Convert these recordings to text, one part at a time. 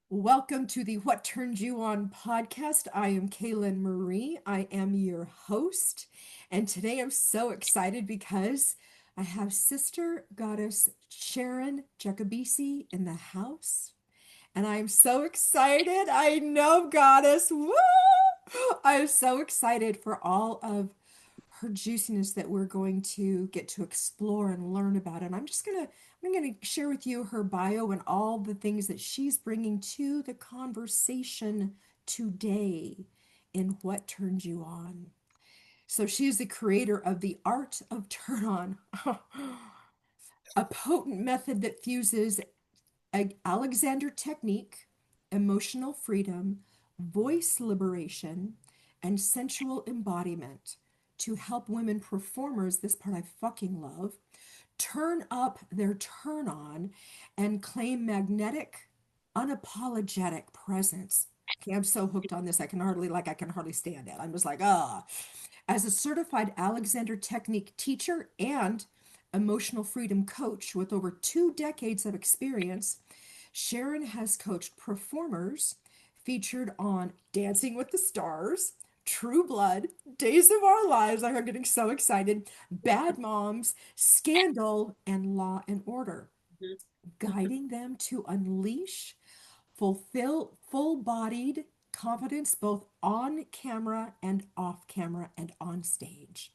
Welcome to the What Turned You On podcast. I am Kaelen Marie. I am your host. And today I'm so excited because I have sister goddess Sharon Jakubecy in the house. And I'm so excited. I know, goddess. Woo! I am so excited for all of her juiciness that we're going to get to explore and learn about. And I'm gonna share with you her bio and all the things that she's bringing to the conversation today in What Turned You On. So she is the creator of the Art of Turn On, a potent method that fuses Alexander technique, emotional freedom, voice liberation, and sensual embodiment to help women performers, this part I fucking love, turn up their turn on and claim magnetic, unapologetic presence. Okay, I'm so hooked on this. I can hardly stand it. I'm just like, ah. As a certified Alexander Technique teacher and emotional freedom coach with over 2 decades of experience, Sharon has coached performers featured on Dancing with the Stars, True Blood, Days of Our Lives. I'm getting so excited. Bad Moms, Scandal, and Law and Order, Mhm. guiding them to unleash fulfill full-bodied confidence both on camera and off camera and on stage.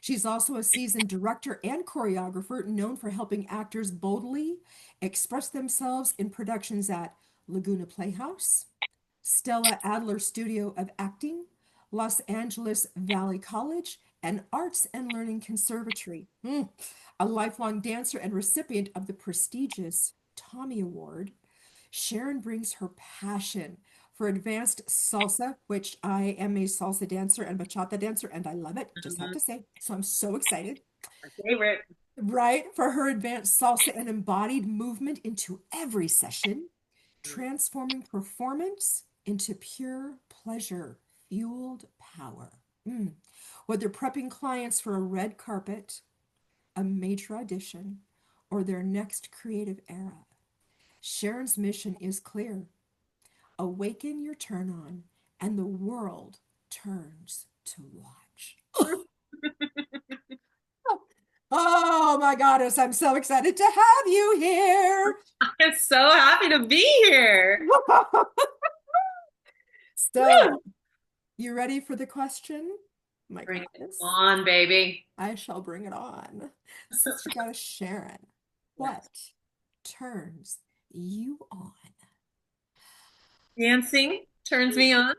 She's also a seasoned director and choreographer known for helping actors boldly express themselves in productions at Laguna Playhouse, Stella Adler Studio of Acting, Los Angeles Valley College, and Arts and Learning Conservatory. A lifelong dancer and recipient of the prestigious Tommy Award, Sharon brings her passion for advanced salsa, which I am a salsa dancer and bachata dancer, and I love it, just have Mhm. to say. So I'm so excited, My favorite. right? For her advanced salsa and embodied movement into every session, Mhm. transforming performance into pure pleasure, fueled power. Mm. Whether prepping clients for a red carpet, a major audition, or their next creative era, Sharon's mission is clear: awaken your turn on, and the world turns to watch. Oh my goddess, I'm so excited to have you here. I'm so happy to be here. So, you ready for the question? My Bring it goddess, on, baby. I shall bring it on. Sister Goddess Sharon, Yes. what turns you on? Dancing turns me on.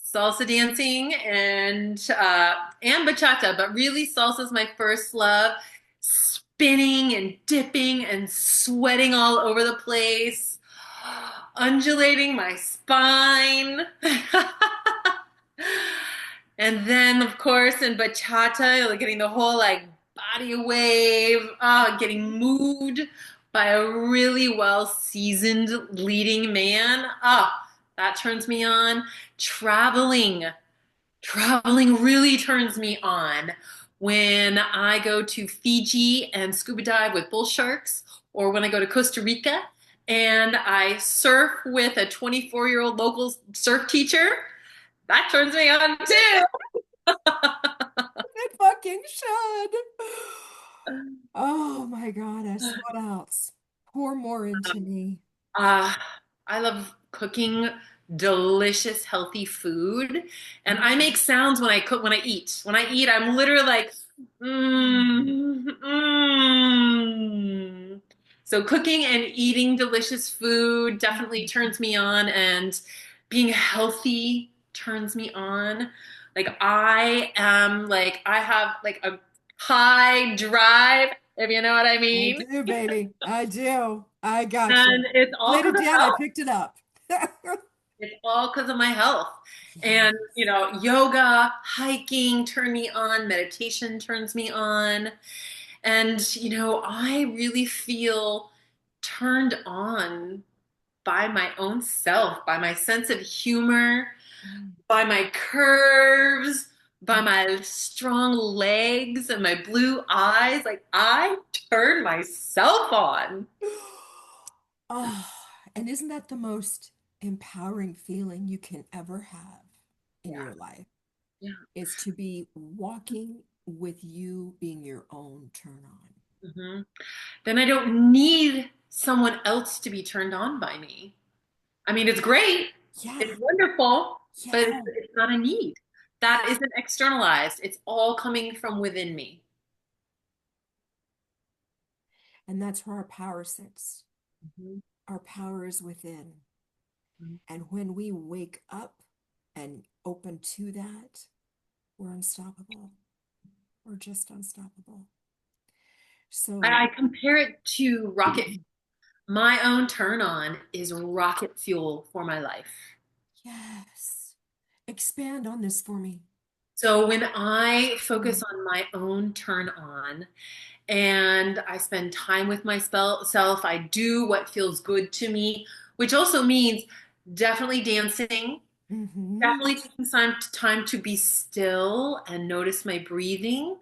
Salsa dancing and bachata, but really salsa is my first love. Spinning and dipping and sweating all over the place, undulating my spine. And then, of course, in bachata, like getting the whole like body wave, getting moved by a really well seasoned leading man. That turns me on. Traveling, traveling really turns me on. When I go to Fiji and scuba dive with bull sharks, or when I go to Costa Rica and I surf with a 24-year-old local surf teacher, that turns me on too. It fucking should. Oh my goddess, what else? Pour more into me. Uh, I love cooking delicious, healthy food. And I make sounds when I cook, when I eat. When I eat, I'm literally like, mmm, mmm. So cooking and eating delicious food definitely turns me on, and being healthy turns me on. I have like a high drive, if you know what I I mean. do, baby. I do. I got you. And it's all Laid it because of down, I health. picked it up. It's all because of my health. And, Yes. yoga, hiking turn me on, meditation turns me on. And, I really feel turned on by my own self, by my sense of humor, by my curves, by my strong legs and my blue eyes. Like, I turn myself on. Oh, and isn't that the most empowering feeling you can ever have in Yeah. your life Yeah. is to be walking with you being your own turn on. Hmm. Then I don't need someone else to be turned on by me. I mean, it's great, Yeah, it's wonderful, but yeah. it's not a need. That isn't externalized. It's all coming from within me. And that's where our power sits. Mhm. Our power is within. Mhm. And when we wake up and open to that, we're unstoppable. We're just unstoppable. So, I compare it to rocket. My own turn on is rocket fuel for my life. yes, expand on this for me. So when I focus Mm. on my own turn on and I spend time with myself, I do what feels good to me, which also means definitely dancing, Mm-hmm. definitely taking time to be still and notice my breathing,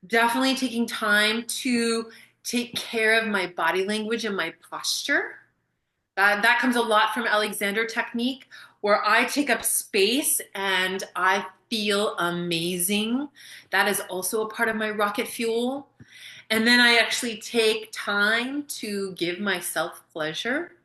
definitely taking time to take care of my body language and my posture. That comes a lot from Alexander technique, where I take up space and I feel amazing. That is also a part of my rocket fuel. And then I actually take time to give myself pleasure,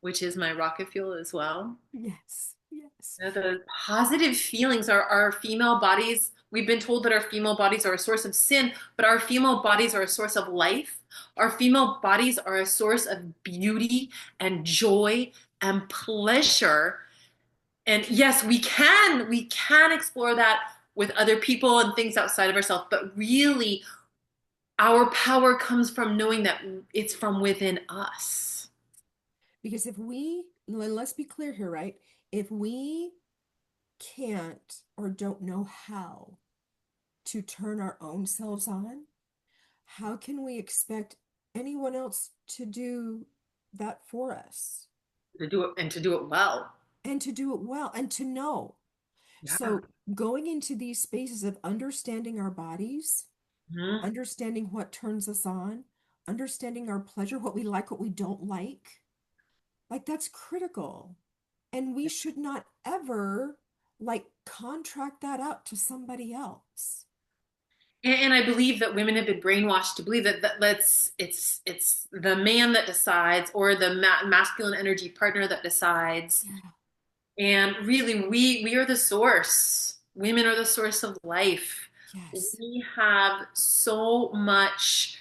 which is my rocket fuel as well. Yes, yes, You know, the positive feelings are our female bodies. We've been told that our female bodies are a source of sin, but our female bodies are a source of life. Our female bodies are a source of beauty and joy and pleasure. And yes, we can explore that with other people and things outside of ourselves, but really our power comes from knowing that it's from within us. because if we, let's be clear here, right? If we can't or don't know how to turn our own selves on, how can we expect anyone else to do that for us To do it and to do it well. and to do it well and to know? Yeah. So, going into these spaces of understanding our bodies, Mhm. understanding what turns us on, understanding our pleasure, what we like, what we don't like that's critical. And we should not ever like contract that out to somebody else. And I believe that women have been brainwashed to believe that it's the man that decides or the masculine energy partner that decides. Yeah. And really, we are the source. Women are the source of life. Yes. We have so much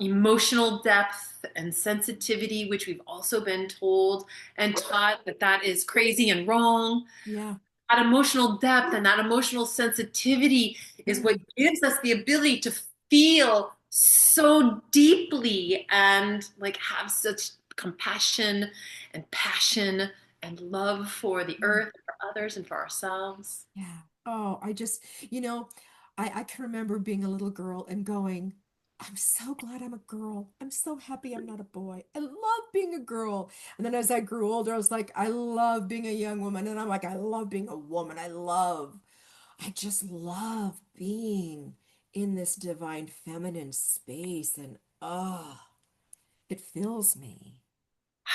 emotional depth and sensitivity, which we've also been told and taught that that is crazy and wrong. Yeah. That emotional depth and that emotional sensitivity is what Mm. gives us the ability to feel so deeply and like have such compassion and passion and love for the Mm. earth, for others, and for ourselves. Yeah. Oh, I can remember being a little girl and going, I'm so glad I'm a girl. I'm so happy I'm not a boy. I love being a girl. And then as I grew older, I was like, I love being a young woman. And I'm like, I love being a woman. I just love being in this divine feminine space. And oh, it fills me.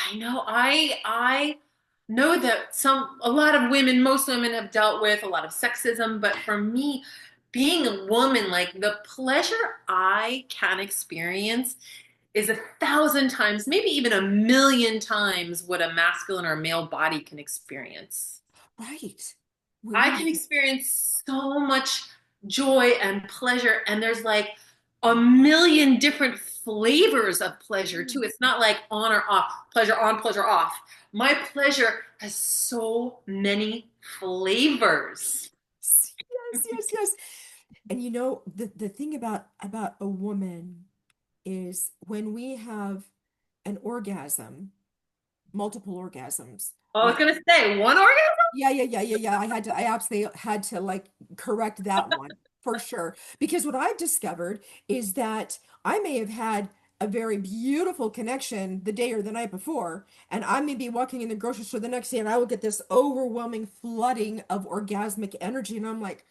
I know. I know that a lot of women, most women have dealt with a lot of sexism, but for me, being a woman, like the pleasure I can experience is 1,000 times, maybe even 1,000,000 times what a masculine or male body can experience. Right. I can experience so much joy and pleasure, and there's like a million different flavors of pleasure too. It's not like on or off, pleasure on, pleasure off. My pleasure has so many flavors. Yes, yes, yes. And the thing about a woman is when we have an orgasm, multiple orgasms, I was like gonna say one orgasm. yeah. I absolutely had to like correct that one for sure. Because what I've discovered is that I may have had a very beautiful connection the day or the night before, and I may be walking in the grocery store the next day and I will get this overwhelming flooding of orgasmic energy, and I'm like,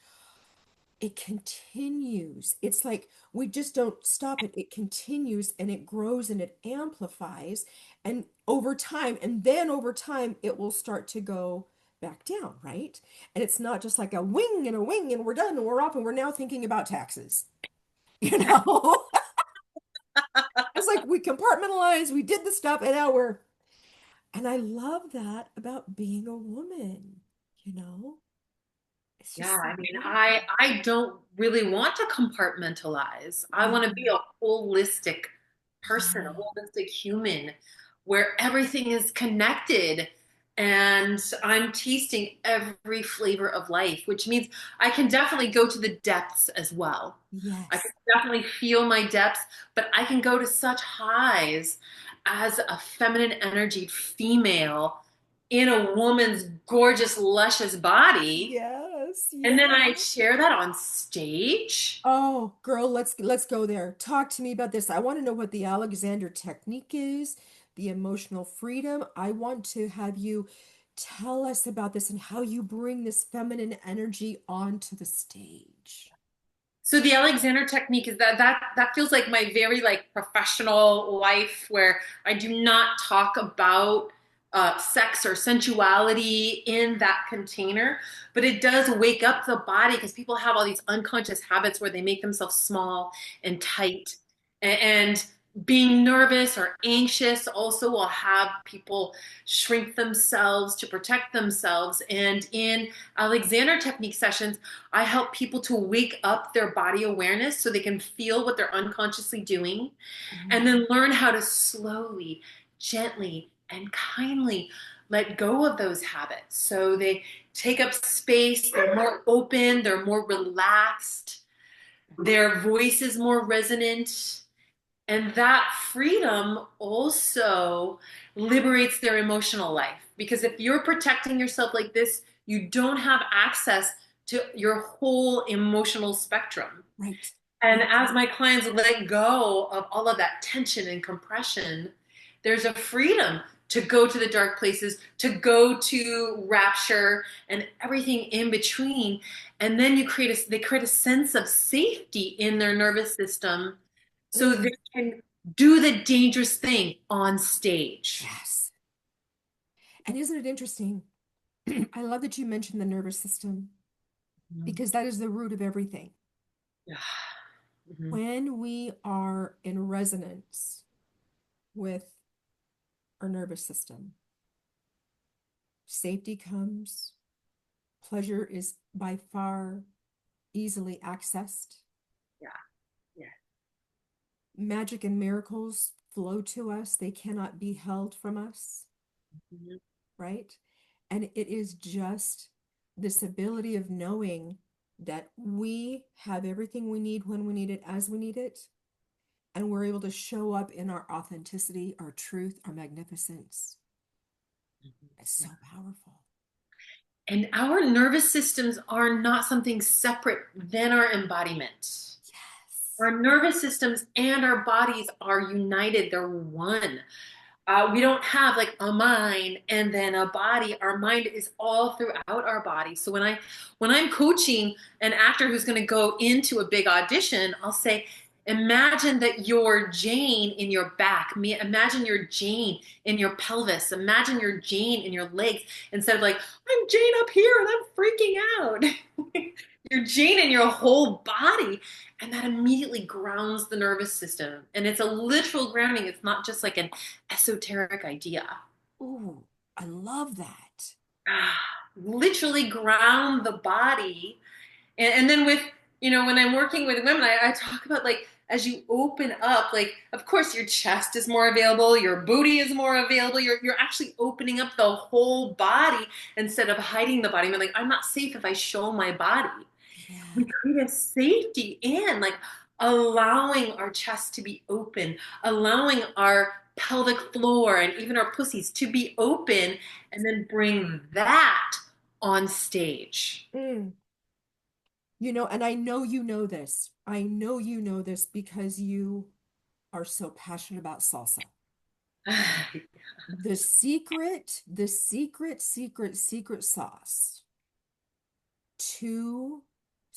it continues. It's like we just don't stop it. It continues and it grows and it amplifies. And over time, and then over time, it will start to go back down, right? And it's not just like a wing and we're done and we're off and we're now thinking about taxes. You know, it's like we compartmentalized, we did the stuff, and now we're, and I love that about being a woman, you know, it's Yeah, just so I mean, I beautiful. I don't really want to compartmentalize. I Yeah, want to be a holistic person, a yeah, holistic human where everything is connected and I'm tasting every flavor of life, which means I can definitely go to the depths as well. I can yes, definitely feel my depths, but I can go to such highs as a feminine energied female in a woman's gorgeous, luscious body, yes, and yes. then I share that on stage. Oh, girl, let's go there. Talk to me about this. I want to know what the Alexander technique is, the emotional freedom. I want to have you tell us about this and how you bring this feminine energy onto the stage. So the Alexander technique is that feels like my very like professional life where I do not talk about sex or sensuality in that container, but it does wake up the body because people have all these unconscious habits where they make themselves small and tight, and being nervous or anxious also will have people shrink themselves to protect themselves. And in Alexander technique sessions, I help people to wake up their body awareness so they can feel what they're unconsciously doing and Mm, then learn how to slowly, gently, and kindly let go of those habits. So they take up space, they're more open, they're more relaxed, their voice is more resonant. And that freedom also liberates their emotional life. Because if you're protecting yourself like this, you don't have access to your whole emotional spectrum. right, And right. as my clients let go of all of that tension and compression, there's a freedom to go to the dark places, to go to rapture and everything in between. And then they create a sense of safety in their nervous system so they Mm, can do the dangerous thing on stage. yes. And isn't it interesting? I love that you mentioned the nervous system Mhm. because that is the root of everything. Yeah. Mhm. When we are in resonance with our nervous system, safety comes, pleasure is by far easily accessed, Yeah. Yeah. magic and miracles flow to us, they cannot be held from us, Mhm. right? And it is just this ability of knowing that we have everything we need when we need it, as we need it, and we're able to show up in our authenticity, our truth, our magnificence. It's Yeah. so powerful. And our nervous systems are not something separate than our embodiment. Yes. Our nervous systems and our bodies are united, they're one. We don't have like a mind and then a body. Our mind is all throughout our body. So when I'm coaching an actor who's going to go into a big audition, I'll say, imagine that you're Jane in your back. Imagine you're Jane in your pelvis. Imagine you're Jane in your legs instead of like, I'm Jane up here and I'm freaking out. You're Jane in your whole body. And that immediately grounds the nervous system. And it's a literal grounding. It's not just like an esoteric idea. Ooh, I love that. Ah, literally ground the body. And then with, when I'm working with women, I talk about like, as you open up, like, of course, your chest is more available, your booty is more available. You're actually opening up the whole body instead of hiding the body. I'm like, I'm not safe if I show my body. We Yeah. create a safety in like allowing our chest to be open, allowing our pelvic floor and even our pussies to be open, and then bring that on stage. Mm. And I know you know this. I know you know this because you are so passionate about salsa. The secret sauce to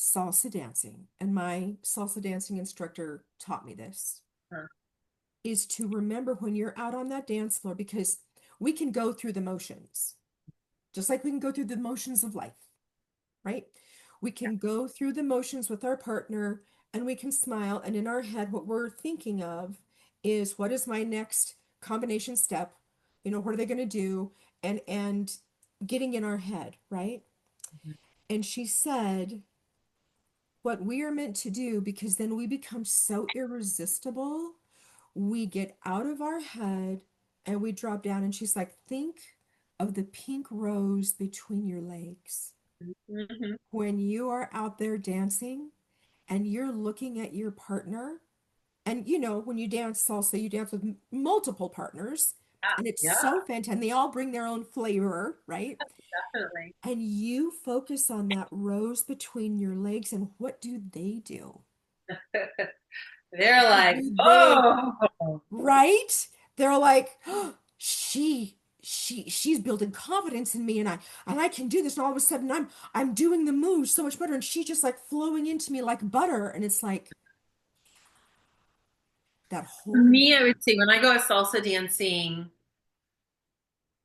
salsa dancing, and my salsa dancing instructor taught me this, Huh. is to remember when you're out on that dance floor, because we can go through the motions, just like we can go through the motions of life, right? We can go through the motions with our partner and we can smile. And in our head, what we're thinking of is, what is my next combination step? What are they going to do? And getting in our head, right? And she said, what we are meant to do, because then we become so irresistible, we get out of our head and we drop down. And she's like, think of the pink rose between your legs. Mhm. When you are out there dancing and you're looking at your partner, and when you dance salsa, you dance with multiple partners, and it's Yeah, so fantastic. And they all bring their own flavor, right? definitely. And you focus on that rose between your legs, and what do they do? They're What like, do they, oh, right? They're like, oh, she's building confidence in me, and I can do this. And all of a sudden I'm doing the moves so much better, and she's just like flowing into me like butter. And it's like that for whole me, I would say when I go salsa dancing,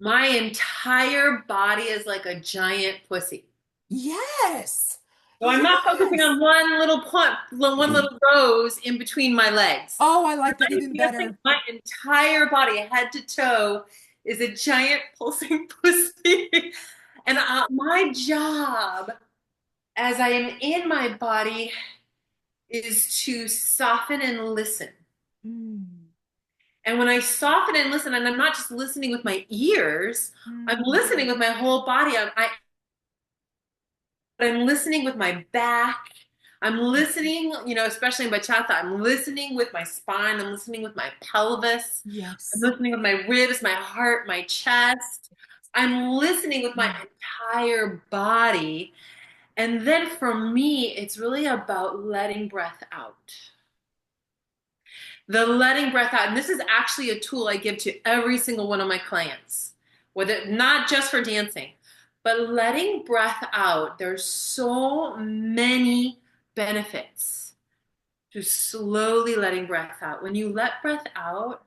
my entire body is like a giant pussy. yes, So I'm not focusing yes. on one little point, one little rose in between my legs. Oh, I like that I'm even feeling better. my entire body, head to toe, is a giant pulsing pussy. And my job as I am in my body is to soften and listen. Mm, And when I soften and listen, and I'm not just listening with my ears, I'm mm, listening with my whole body. I'm listening with my back. I'm listening, especially in bachata, I'm listening with my spine. I'm listening with my pelvis. I'm yes. listening with my ribs, my heart, my chest. I'm listening with my Mm, entire body. And then for me, it's really about letting breath out. The letting breath out. And this is actually a tool I give to every single one of my clients, whether not just for dancing, but letting breath out. There's so many benefits to slowly letting breath out. When you let breath out,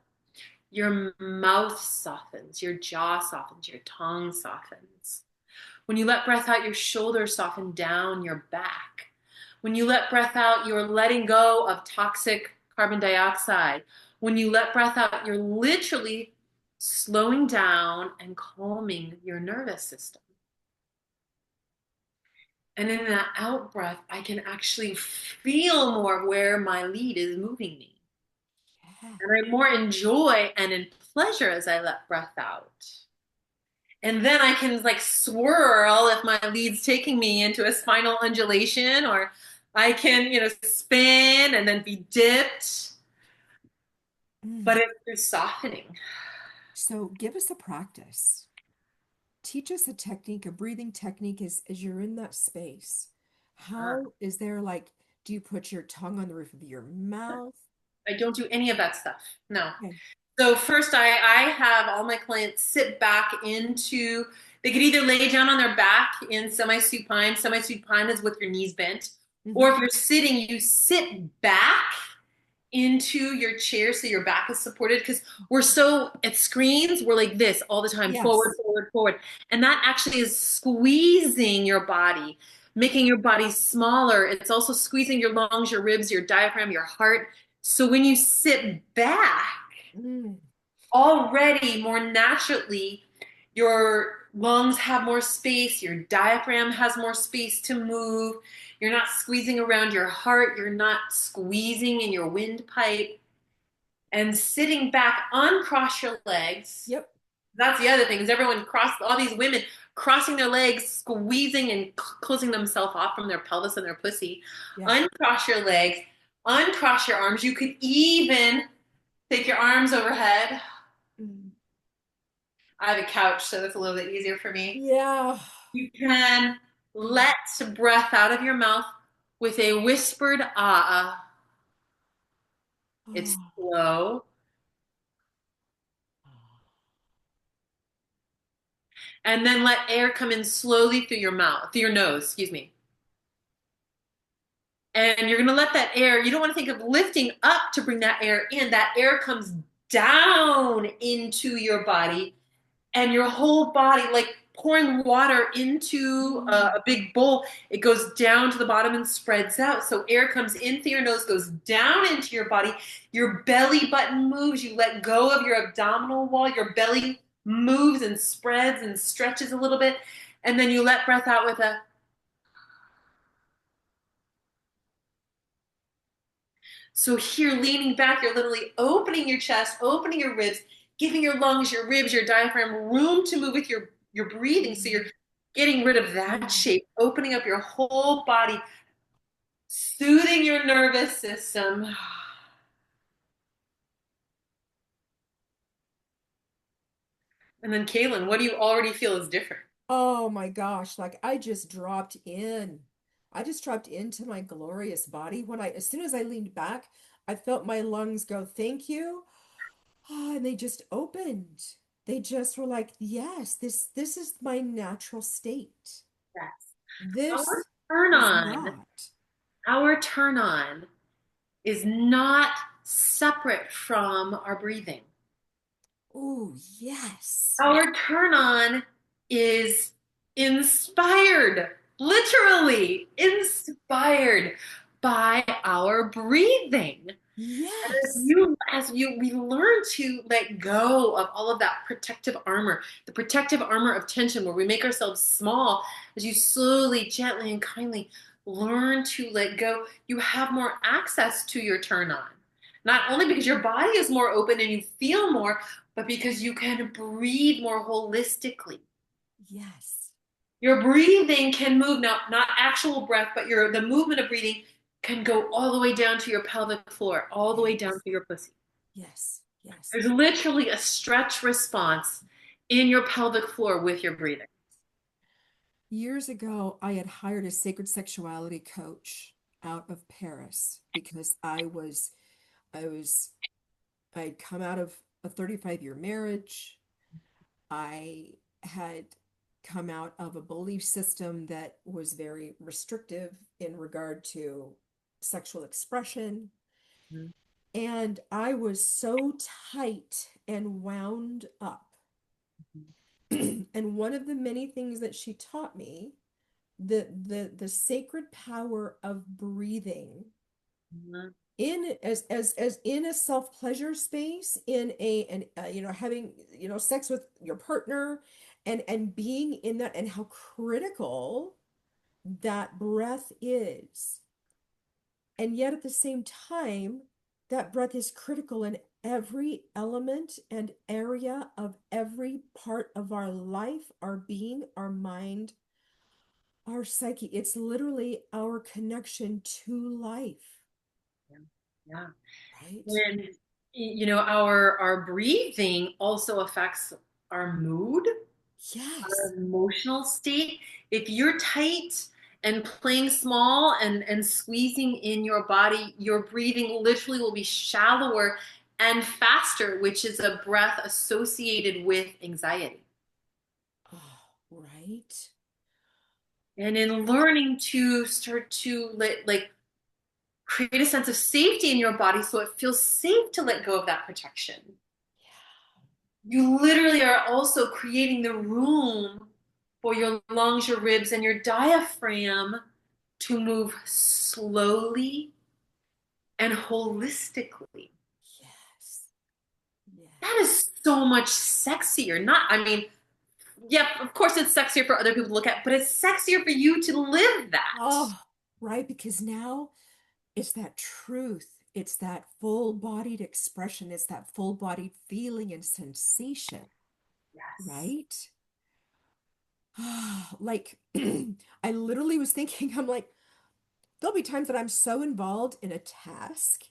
your mouth softens, your jaw softens, your tongue softens. When you let breath out, your shoulders soften down your back. When you let breath out, you're letting go of toxic carbon dioxide. When you let breath out, you're literally slowing down and calming your nervous system. And in that out breath, I can actually feel more of where my lead is moving me. yeah. And I more enjoy and in pleasure as I let breath out. And then I can like swirl if my lead's taking me into a spinal undulation, or I can, spin and then be dipped, but Mm. it's through softening. So give us a practice. Teach us a technique, a breathing technique as you're in that space. Uh, How is there, like, do you put your tongue on the roof of your mouth? I don't do any of that stuff. No. Okay. So first I have all my clients sit back into, they could either lay down on their back in semi-supine. Semi-supine is with your knees bent. Or Hmm. if you're sitting, you sit back into your chair so your back is supported, because we're so at screens, we're like this all the time, forward, Yes. forward, forward. And that actually is squeezing your body, making your body smaller. It's also squeezing your lungs, your ribs, your diaphragm, your heart. So when you sit back, Mm. already more naturally, your lungs have more space, your diaphragm has more space to move. You're not squeezing around your heart, you're not squeezing in your windpipe. And sitting back, uncross your legs. Yep. That's the other thing, is everyone all these women crossing their legs, squeezing and closing themselves off from their pelvis and their pussy. Yeah. Uncross your legs, uncross your arms. You could even take your arms overhead. Mm. I have a couch, so that's a little bit easier for me. Yeah. You can let breath out of your mouth with a whispered ah. It's Oh. slow. And then let air come in slowly through your mouth, through your nose, excuse me. And you're going to let that air, you don't want to think of lifting up to bring that air in. That air comes down into your body, and your whole body, like pouring water into Mm. a big bowl, it goes down to the bottom and spreads out. So air comes in through your nose, goes down into your body. Your belly button moves. You let go of your abdominal wall. Your belly moves and spreads and stretches a little bit. And then you let breath out with a. So here, leaning back, you're literally opening your chest, opening your ribs, giving your lungs, your ribs, your diaphragm room to move with your breathing. So you're Mm. getting rid of that shape, opening up your whole body, soothing your nervous system. And then, Kaylin, what do you already feel is different? Oh my gosh, like I just dropped in. I just dropped into my glorious body when as soon as I leaned back, I felt my lungs go, thank you. Ah, and they just opened. They just were like, yes, this is my natural state. Yes. Our This turn is on, not. our turn on is not separate from our breathing. Oh, yes. Our turn on is inspired, literally inspired by our breathing. Yes. We learn to let go of all of that protective armor, the protective armor of tension, where we make ourselves small, as you slowly, gently, and kindly learn to let go, you have more access to your turn on. Not only because your body is more open and you feel more, but because you can breathe more holistically. Yes. Your breathing can move, now, not actual breath, but the movement of breathing can go all the way down to your pelvic floor, all the way down Yes. to your pussy. Yes. Yes. There's literally a stretch response in your pelvic floor with your breathing. Years ago, I had hired a sacred sexuality coach out of Paris because I was, I'd come out of a 35-year marriage. I had come out of a belief system that was very restrictive in regard to sexual expression. Mhm. And I was so tight and wound up. And one of the many things that she taught me, the sacred power of breathing Mhm. in as in a self-pleasure space, in having sex with your partner, and being in that, and how critical that breath is. And yet at the same time, that breath is critical in every element and area of every part of our life, our being, our mind, our psyche. It's literally our connection to life, Yeah. Yeah. right? And our breathing also affects our mood, Yes. our emotional state. If you're tight and playing small and squeezing in your body, your breathing literally will be shallower and faster, which is a breath associated with anxiety. Oh, right. And in learning to start to like create a sense of safety in your body so it feels safe to let go of that protection, you literally are also creating the room for your lungs, your ribs, and your diaphragm to move slowly and holistically. Yes. That Yes. is so much sexier. I mean, yep, of course it's sexier for other people to look at, but it's sexier for you to live that. Oh, right. Because now it's that truth. It's that full-bodied expression. It's that full-bodied feeling and sensation, Yes. right? Like, I literally was thinking, I'm like, there'll be times that I'm so involved in a task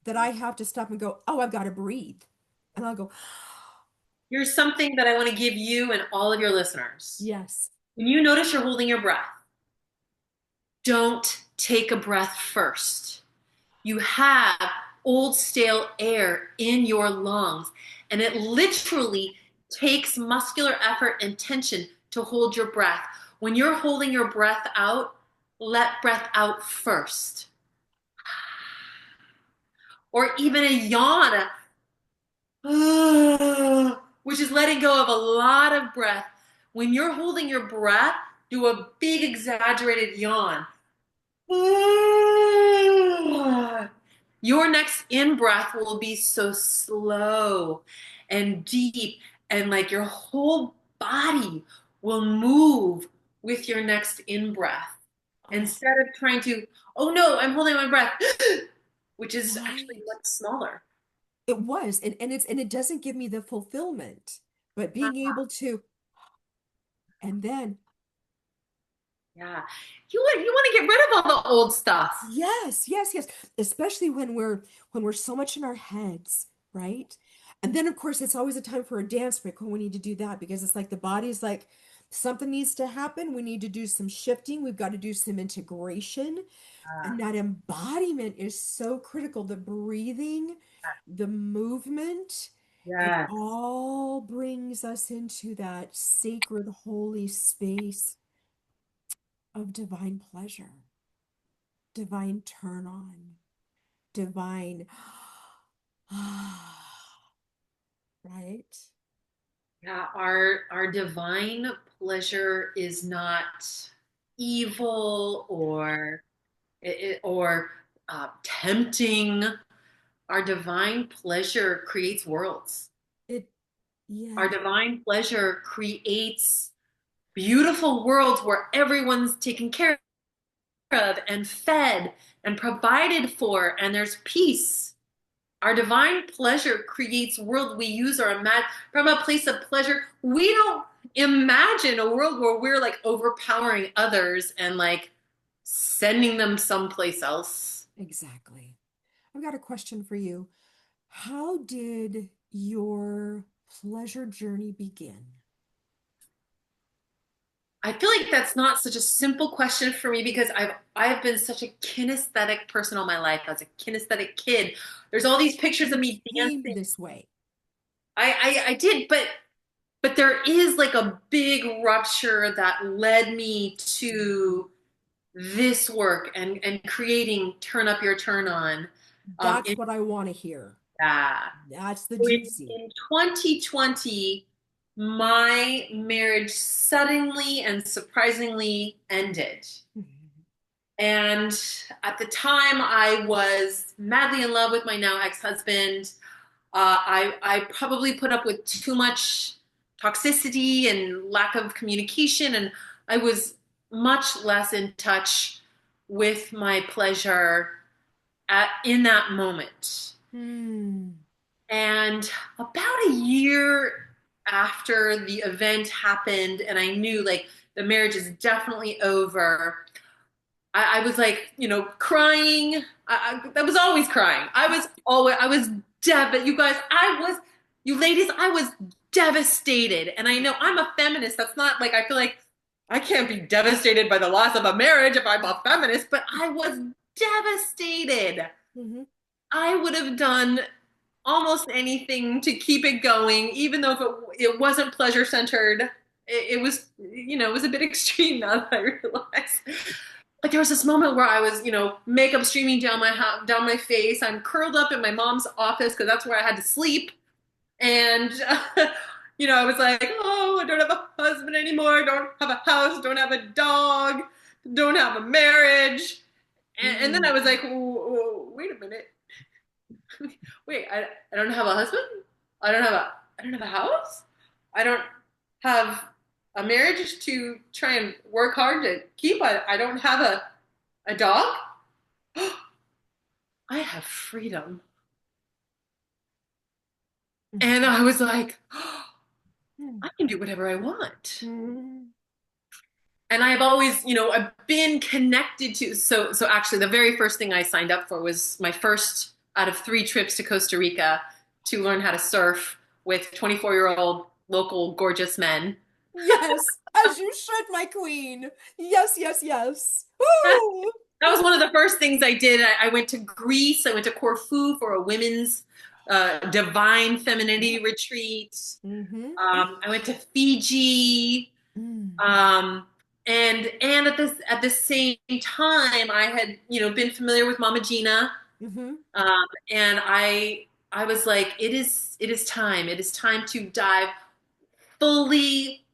that I have to stop and go, oh, I've got to breathe. And I'll go, Here's something that I want to give you and all of your listeners. yes. When you notice you're holding your breath, don't take a breath first. You have old, stale air in your lungs, and it literally takes muscular effort and tension to hold your breath. When you're holding your breath out, let breath out first. or even a yawn, which is letting go of a lot of breath. When you're holding your breath, do a big exaggerated yawn. Your next in breath will be so slow and deep, and like your whole body will move with your next in breath Oh, instead of trying to, oh no, I'm holding my breath, which is actually right. much smaller. It was, and it doesn't give me the fulfillment, but being able to, and then Yeah. You want to get rid of all the old stuff. yes, yes, yes, especially when we're so much in our heads, right? And then of course it's always a time for a dance break when we need to do that because it's like the body's like something needs to happen. We need to do some shifting. We've got to do some integration. And that embodiment is so critical. The breathing, the movement, it Yeah. all brings us into that sacred, holy space of divine pleasure, divine turn on, divine, right? Yeah, our divine pleasure is not evil or tempting. Our divine pleasure creates worlds. It, Our yeah, divine pleasure creates beautiful worlds where everyone's taken care of and fed and provided for, and there's peace. Our divine pleasure creates world we use our from a place of pleasure. We don't imagine a world where we're like overpowering others and like sending them someplace else. exactly. I've got a question for you. How did your pleasure journey begin? I feel like that's not such a simple question for me because I've been such a kinesthetic person all my life. I was a kinesthetic kid. There's all these pictures You of me came dancing. this way. I did, but there is like a big rupture that led me to this work and creating Turn Up Your Turn On. That's In what I want to hear. that. That's the So juicy. in 2020, my marriage suddenly and surprisingly ended. And at the time, I was madly in love with my now ex-husband. I probably put up with too much toxicity and lack of communication, and I was much less in touch with my pleasure in that moment. Hmm. And about a year after the event happened, and I knew like the marriage is definitely over, I was like, crying. I was always crying. I was you guys, you ladies, I was devastated. And I know I'm a feminist. That's not like, I feel like I can't be devastated by the loss of a marriage if I'm a feminist, but I was devastated. Hmm. I would have done almost anything to keep it going, even though if it wasn't pleasure centered. It was, it was a bit extreme now that I realize. Like there was this moment where I was, makeup streaming down my face. I'm curled up in my mom's office because that's where I had to sleep, and I was like, oh, I don't have a husband anymore. Don't have a house. Don't have a dog. Don't have a marriage. And then Hmm. I was like, wait a minute. Wait, I don't have a husband. I don't have a house. I don't have a marriage to try and work hard to keep. I don't have a dog. I have freedom. And I was like, I can do whatever I want. Hmm. And I've always, I've been connected to, so actually the very first thing I signed up for was my first out of 3 trips to Costa Rica to learn how to surf with 24-year-old local gorgeous men. Yes, as you should, my queen. Yes, yes, yes. Woo! That was one of the first things I did. I went to Greece. I went to Corfu for a women's divine femininity Yep. retreat. Mm-hmm. I went to Fiji. Mm. Um, and at the same time, I had been familiar with Mama Gina. Mm-hmm. And I was like, it is time. It is time to dive fully,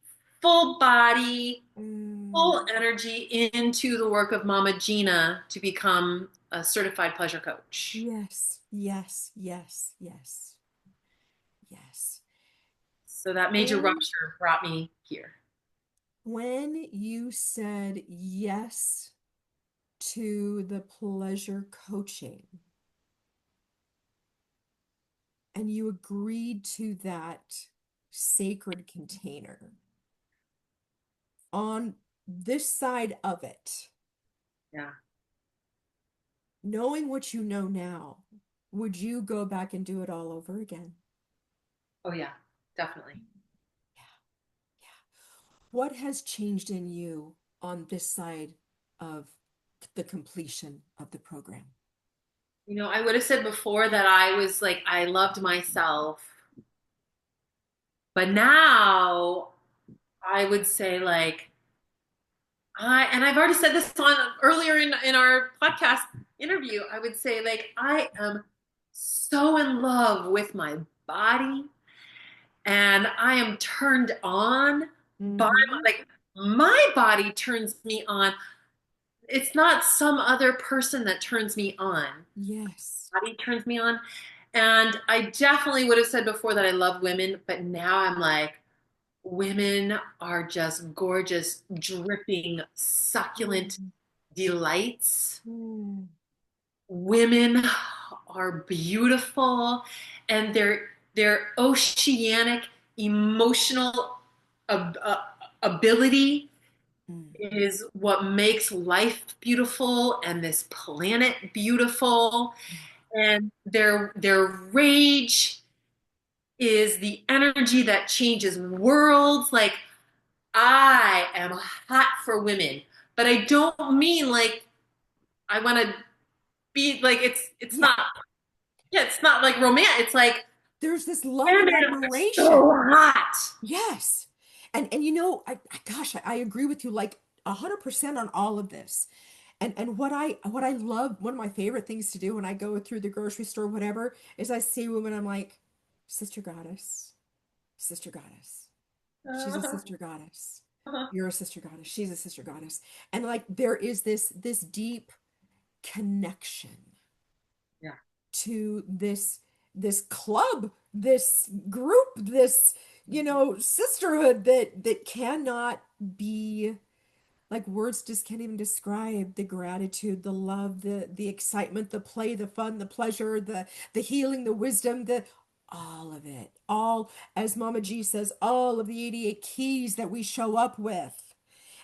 full body, Mm. full energy into the work of Mama Gina to become a certified pleasure coach. Yes, yes, yes, yes, yes. So that major When rupture brought me here. when you said yes to the pleasure coaching and you agreed to that sacred container on this side of it, Yeah. knowing what you know now, would you go back and do it all over again? Oh yeah, definitely. Yeah, yeah. What has changed in you on this side of the completion of the program? I would have said before that I was like, I loved myself, but now I would say like, and I've already said this on earlier in our podcast interview. I would say like, I am so in love with my body, and I am turned on by Mm-hmm. like my body turns me on. It's not some other person that turns me on. Yes. Body turns me on. And I definitely would have said before that I love women, but now I'm like, women are just gorgeous, dripping, succulent Mm. delights. Mm. Women are beautiful, and their oceanic emotional ab- ability Mm. is what makes life beautiful and this planet beautiful. Yeah. And their rage is the energy that changes worlds. Like, I am hot for women, but I don't mean like I want to be like it's Yeah. not, yeah, it's not like romantic. It's like There's this love and women are so admiration. hot. Yes. And you know, gosh, I agree with you like 100% on all of this. And what I love, one of my favorite things to do when I go through the grocery store, whatever, is I see a woman, I'm like, Sister Goddess, Sister Goddess. She's a Uh-huh. sister goddess. Uh-huh. You're a sister goddess. She's a sister goddess. And like there is this deep connection Yeah. to this club, this group, this sisterhood that cannot be like words just can't even describe the gratitude, the love, the excitement, the play, the fun, the pleasure, the healing, the wisdom, the all of it. All, as Mama G says, all of the 88 keys that we show up with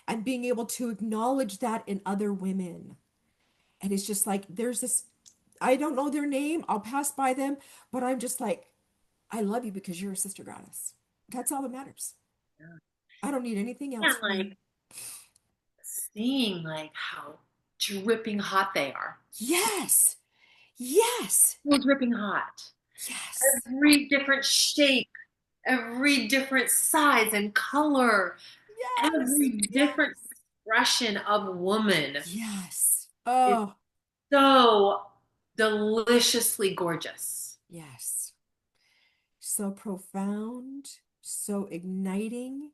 and being able to acknowledge that in other women. And it's just like there's this, I don't know their name, I'll pass by them, but I'm just like, I love you because you're a sister goddess. That's all that matters. Yeah. I don't need anything else And from you. like seeing like how dripping hot they are. Yes. Yes. So dripping hot. Yes. Every different shape, every different size and color, Yes. every different Yes. expression of woman Yes. is Oh, so deliciously gorgeous. yes. So profound, so igniting.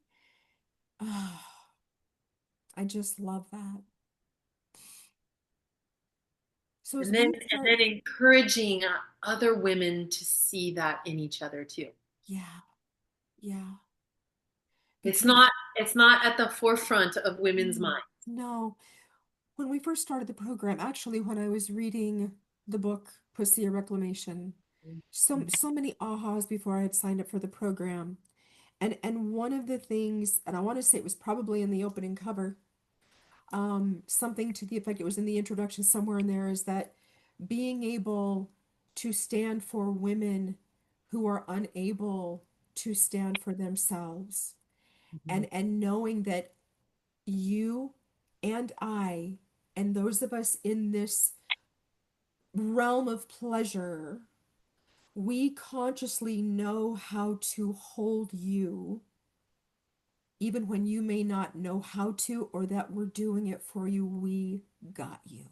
Oh, I just love that. So as And then we and start, then encouraging other women to see that in each other too. yeah, yeah, It's because not it's not at the forefront of women's mm, minds. no, when we first started the program, actually, when I was reading the book Pussy a Reclamation, so many ahas before I had signed up for the program. And one of the things, and I want to say it was probably in the opening cover, something to the effect, it was in the introduction somewhere in there, is that being able to stand for women who are unable to stand for themselves, Mhm. and knowing that you and I and those of us in this realm of pleasure, we consciously know how to hold you even when you may not know how to or that we're doing it for you. We got you.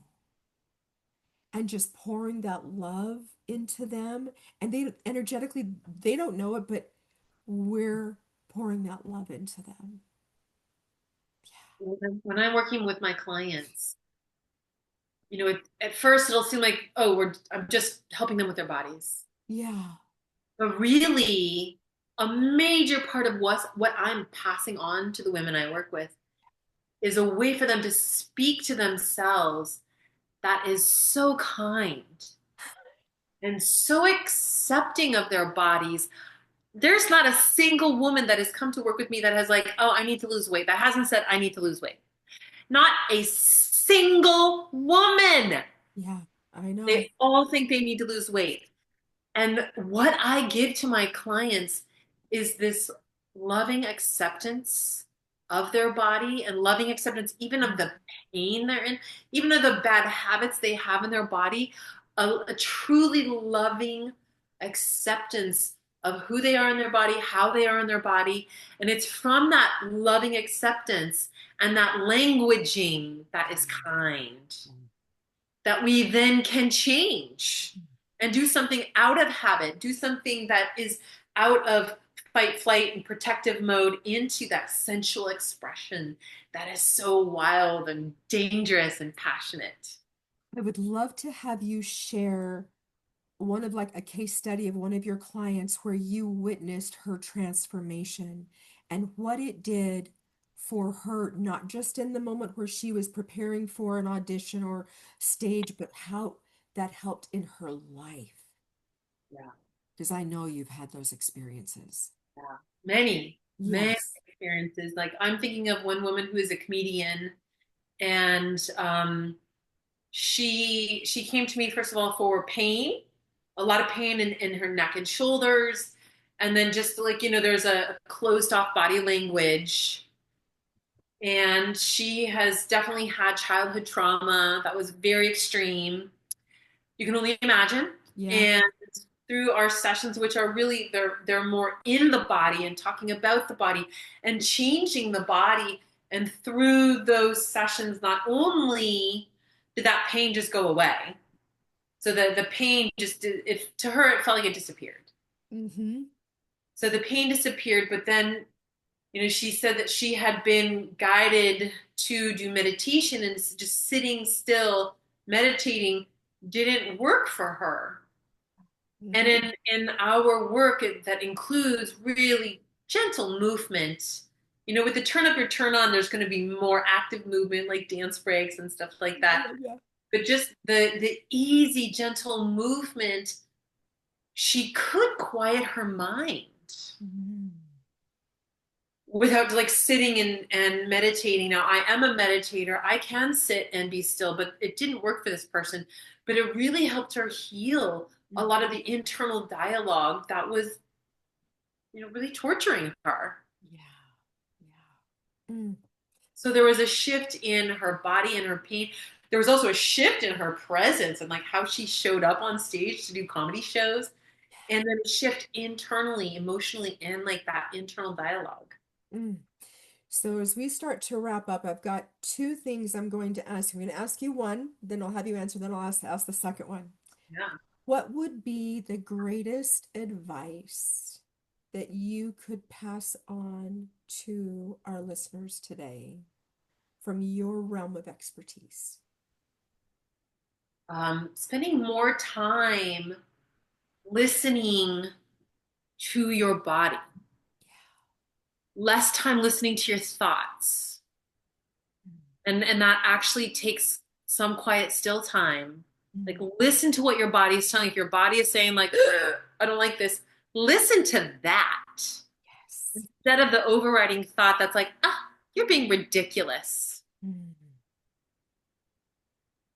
and just pouring that love into them. And they energetically, they don't know it, but we're pouring that love into them. When I'm working with my clients, at first it'll seem like, oh, I'm just helping them with their bodies. Yeah. But really, a major part of what I'm passing on to the women I work with is a way for them to speak to themselves that is so kind and so accepting of their bodies. There's not a single woman that has come to work with me that has like, oh, I need to lose weight. That hasn't said I need to lose weight. Not a single woman. Yeah. I know. They all think they need to lose weight. And what I give to my clients is this loving acceptance of their body and loving acceptance even of Mm, the pain they're in, even of the bad habits they have in their body, a truly loving acceptance of who they are in their body, how they are in their body. And it's from that loving acceptance and that languaging that is kind that we then can change and do something out of habit, do something that is out of fight, flight, and protective mode into that sensual expression that is so wild and dangerous and passionate. I would love to have you share one of like a case study of one of your clients where you witnessed her transformation and what it did for her, not just in the moment where she was preparing for an audition or stage, but how that helped in her life. Yeah, Because I know you've had those experiences. yeah. Many Yes. experiences. Like I'm thinking of one woman who is a comedian, and she came to me first of all for pain, a lot of pain in her neck and shoulders, and then just like there's a closed off body language, and she has definitely had childhood trauma that was very extreme. You can only imagine. Yeah. And through our sessions, which are really they're more in the body and talking about the body and changing the body, and through those sessions, not only did that pain just go away, so the pain just it to her it felt like it disappeared. Mm-hmm. So the pain disappeared, but then she said that she had been guided to do meditation, and just sitting still meditating didn't work for her. And Mm-hmm. in our work that includes really gentle movement, with the turn up or turn on, there's going to be more active movement like dance breaks and stuff like that. Yeah. But just the easy, gentle movement, she could quiet her mind Mm-hmm. without like sitting and meditating. Now, I am a meditator. I can sit and be still, but it didn't work for this person. But it really helped her heal a lot of the internal dialogue that was, really torturing her. Yeah. Yeah. Mm. So there was a shift in her body and her pain. There was also a shift in her presence and like how she showed up on stage to do comedy shows. And then a shift internally, emotionally, and like that internal dialogue. Mm. So as we start to wrap up, I've got two things I'm going to ask. I'm going to ask you one, then I'll have you answer, then I'll ask the second one. Yeah. What would be the greatest advice that you could pass on to our listeners today from your realm of expertise? Spending more time listening to your body, less time listening to your thoughts. And that actually takes some quiet still time. Like Mm. listen to what your body is telling you. If your body is saying like, I don't like this, listen to that Yes. instead of the overriding thought that's like, you're being ridiculous. Mm.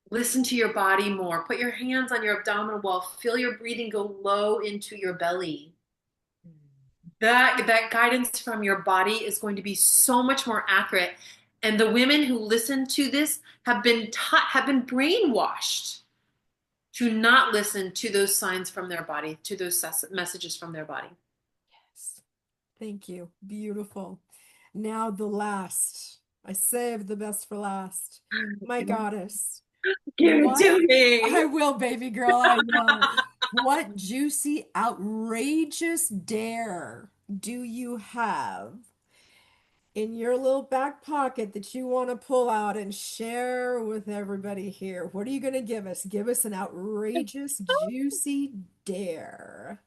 Listen to your body more. Put your hands on your abdominal wall. Feel your breathing go low into your belly. That guidance from your body is going to be so much more accurate. And the women who listen to this have been brainwashed to not listen to those signs from their body, to those messages from their body. Yes. Thank you. Beautiful. Now the last. I saved the best for last. My goddess. Give it What? to me. I will, baby girl, I know. What juicy, outrageous dare do you have in your little back pocket that you want to pull out and share with everybody here? What are you going to give us? Give us an outrageous, juicy dare.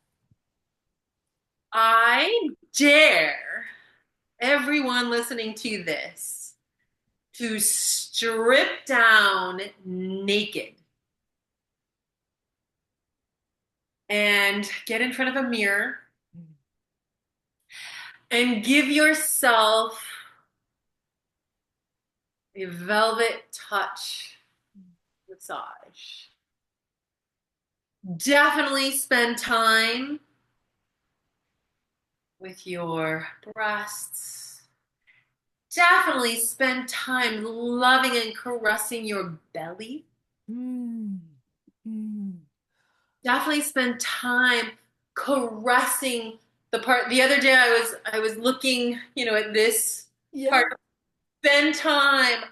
I dare everyone listening to this to strip down naked and get in front of a mirror and give yourself a velvet touch massage. Definitely spend time with your breasts. Definitely spend time loving and caressing your belly. Mm. Mm. Definitely spend time caressing the part. The other day I was looking, at this Yeah. part. Spend time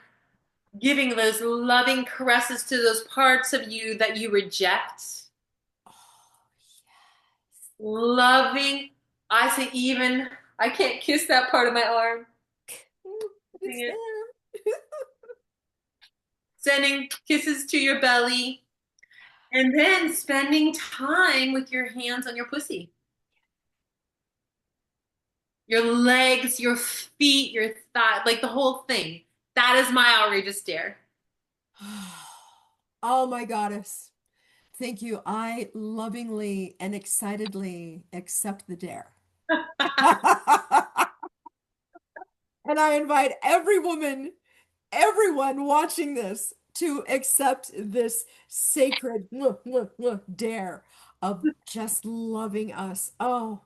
giving those loving caresses to those parts of you that you reject. Oh, Loving, I say even I can't kiss that part of my arm. yeah. Kissing It's it. there. Sending kisses to your belly, and then spending time with your hands on your pussy, your legs, your feet, your thigh, like the whole thing. That is my outrageous dare. Oh my goddess. Thank you. I lovingly and excitedly accept the dare. And I invite every woman, everyone watching this to accept this sacred dare of just loving us. Oh,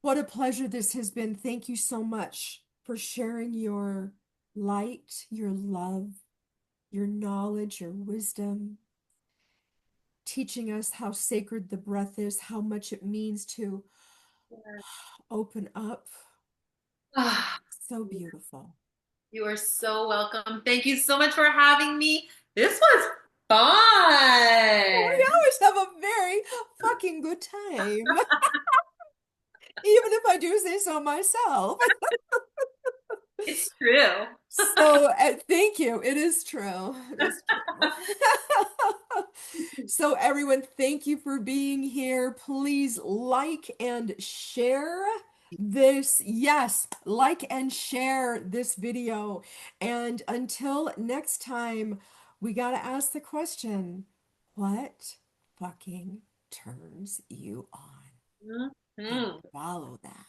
what a pleasure this has been. Thank you so much for sharing your light, your love, your knowledge, your wisdom, teaching us how sacred the breath is, how much it means to open up. Ah, So beautiful. you are so welcome. Thank you so much for having me. This was fun. We always have a very fucking good time, even if I do say so myself. It's true. So, thank you. It is true. It is true. So, everyone, thank you for being here. Please like and share this. Yes, like and share this video. And until next time, we got to ask the question, what fucking turns you on? And Mhm. follow that.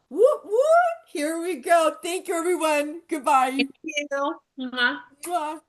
Whoop, whoop. Here we go. Thank you, everyone. Goodbye. Thank you. Mwah. Mwah.